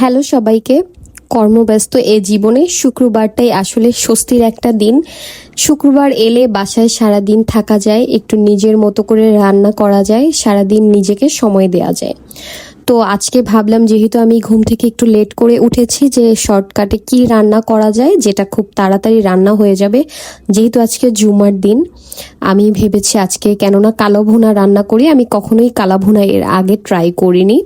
Hello সবাইকে। কর্মব্যস্ত এ জীবনে শুক্রবারটাই আসলে স্বস্তির একটা দিন। শুক্রবার এলে বাসায় সারাদিন থাকা যায়, একটু নিজের মতো করে রান্না করা যায়, সারাদিন নিজেকে সময় দেওয়া যায়। তো আজকে ভাবলাম, যেহেতু আমি ঘুম থেকে একটু লেট করে উঠেছি, যে শর্টকাটে কি রান্না করা যায় যেটা খুব তাড়াতাড়ি রান্না হয়ে যাবে। যেহেতু আজকে জুমার দিন, আমি ভেবেছি আজকে কেননা কালো ভুনা রান্না করি। আমি কখনোই কালো ভুনা এর আগে ট্রাই করিনি।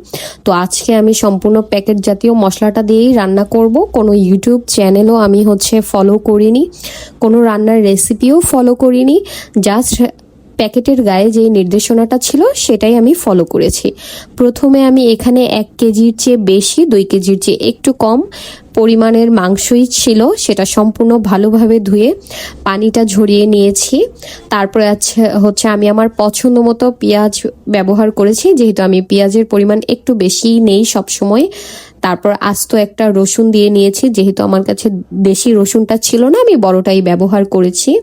তো আজকে আমি সম্পূর্ণ প্যাকেট জাতীয় মশলাটা দিয়েই রান্না করব। কোনো ইউটিউব চ্যানেলও আমি ফলো করিনি, কোনো রান্নার রেসিপিও ফলো করিনি। জাস্ট প্যাকেটের গায়ে যে নির্দেশনাটা ছিল সেটাই আমি ফলো করেছি। প্রথমে আমি এখানে 1 কেজির চেয়ে বেশি, 2 কেজির চেয়ে একটু কম পরিমাণের মাংসই ছিল, সেটা সম্পূর্ণ ভালোভাবে ধুয়ে পানিটা ঝরিয়ে নিয়েছি। তারপরে আমি আমার পছন্দ মতো পেঁয়াজ ব্যবহার করেছি, যেহেতু আমি পেঁয়াজের পরিমাণ একটু বেশি নেই সবসময়। তারপর আস্ত একটা রসুন দিয়ে নিয়েছি, যেহেতু আমার কাছে দেশি রসুনটা ছিল না, আমি বড়টাই ব্যবহার করেছি।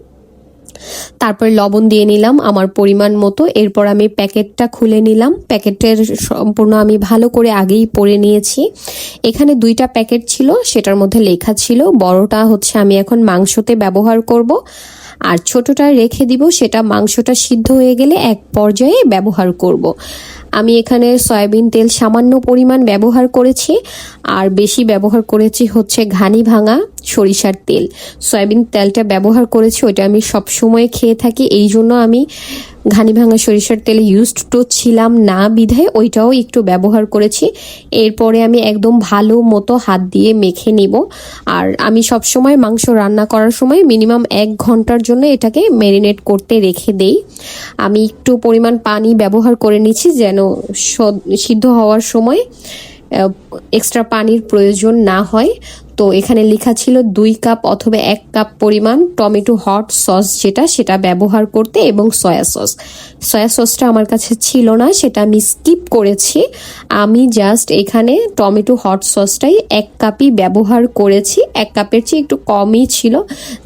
তারপর লবণ দিয়ে নিলাম আমার পরিমাণ মতো। এরপর আমি প্যাকেটটা খুলে নিলাম। প্যাকেটের সম্পূর্ণ আমি ভালো করে আগেই পড়ে নিয়েছি। এখানে 2টা প্যাকেট ছিল, সেটার মধ্যে লেখা ছিল বড়টা আমি এখন মাংসতে ব্যবহার করব, আর ছোটটা রেখে দিব, সেটা মাংসটা সিদ্ধ হয়ে গেলে এক পর্যায়ে ব্যবহার করব। আমি এখানে সয়াবিন তেল সামান্য পরিমাণ ব্যবহার করেছি, আর বেশি ব্যবহার করেছি ঘানি ভাঙা সরিষার তেল। সয়াবিন তেলটা ব্যবহার করেছি, ওইটা আমি সব সময় খেয়ে থাকি, এই জন্য আমি ঘানি ভাঙা সরিষার তেলে ইউজড তো ছিলাম না, বিধায় ওইটাও একটু ব্যবহার করেছি। এরপরে আমি একদম ভালো মতো হাত দিয়ে মেখে নিব। আর আমি সব সময় মাংস রান্না করার সময় মিনিমাম 1 ঘন্টার জন্য এটাকে ম্যারিনেট করতে রেখে দেই। আমি একটু পরিমাণ পানি ব্যবহার করে নিচ্ছি, যেন সিদ্ধ হওয়ার সময় এক্সট্রা পানির প্রয়োজন না হয়। তো এখানে লেখা ছিল 2 কাপ অথবা 1 কাপ পরিমাণ টমেটো হট সস, সেটা ব্যবহার করতে, এবং সয়া সসটা আমার কাছে ছিল না, সেটা আমি স্কিপ করেছি। আমি জাস্ট এখানে টমেটো হট সসটাই 1 কাপই ব্যবহার করেছি। 1 কাপের চেয়ে একটু কমই ছিল,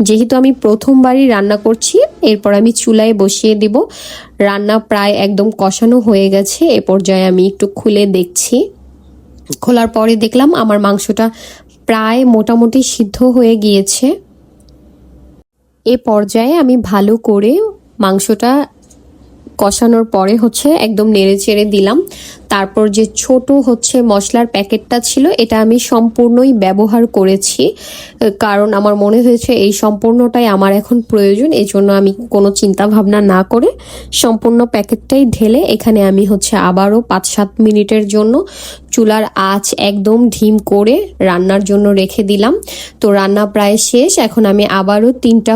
যেহেতু আমি প্রথমবারই রান্না করছি। এরপর আমি চুলায় বসিয়ে দিব। রান্না প্রায় একদম কষানো হয়ে গেছে। এ পর্যায়ে আমি একটু খুলে দেখছি। খোলার পরে দেখলাম আমার মাংসটা প্রায় মোটামুটি সিদ্ধ হয়ে গিয়েছে। এ পর্যায়ে আমি ভালো করে মাংসটা কষানোর পরে একদম নেড়ে চেড়ে দিলাম। তারপর যে ছোট মশলার প্যাকেটটা ছিল, এটা আমি সম্পূর্ণই ব্যবহার করেছি, কারণ আমার মনে হয়েছে এই সম্পূর্ণটাই আমার এখন প্রয়োজন। এই জন্য আমি কোনো চিন্তা ভাবনা না করে সম্পূর্ণ প্যাকেটটাই ঢেলে এখানে আমি আবারও 5-7 মিনিটের জন্য চুলার আঁচ একদম ধিম করে রান্নার জন্য রেখে দিলাম। তো রান্না প্রায় শেষ। এখন আমি আবারও 3টা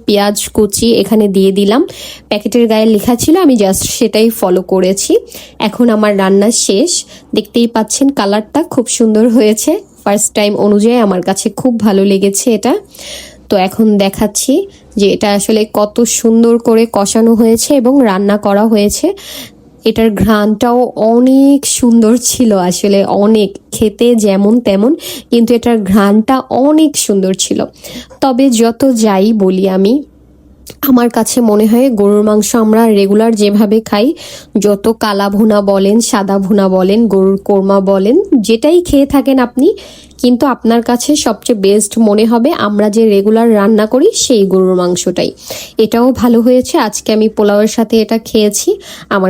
পেঁয়াজ কুচি এখানে দিয়ে দিলাম। প্যাকেটের গায়ে লেখা ছিল, আমি জাস্ট সেটাই ফলো করেছি। এখন আমার রান্না শেষ। দেখতেই পাচ্ছেন কালারটা খুব সুন্দর হয়েছে। ফার্স্ট টাইম অনুযায়ী আমার কাছে খুব ভালো লেগেছে এটা। তো এখন দেখাচ্ছি যে এটা আসলে কত সুন্দর করে কষানো হয়েছে এবং রান্না করা হয়েছে। এটার ঘ্রাণটাও অনেক সুন্দর ছিল, আসলে অনেক, খেতে যেমন তেমন, কিন্তু এটার ঘ্রাণটা অনেক সুন্দর ছিল। তবে যত যাই বলি, আমার কাছে মনে হয় গরুর মাংস আমরা রেগুলার যেভাবে খাই, যত কালা ভুনা বলেন, সাদা ভুনা বলেন, গরুর কোরমা বলেন, যেটাই খেয়ে থাকেন আপনি, কিন্তু আপনার কাছে সবচেয়ে বেস্ট মনে হবে আমরা যে রেগুলার রান্না করি সেই গরুর মাংসটাই। এটাও ভালো হয়েছে। আজকে আমি পোলাওয়ের সাথে এটা খেয়েছি। আমার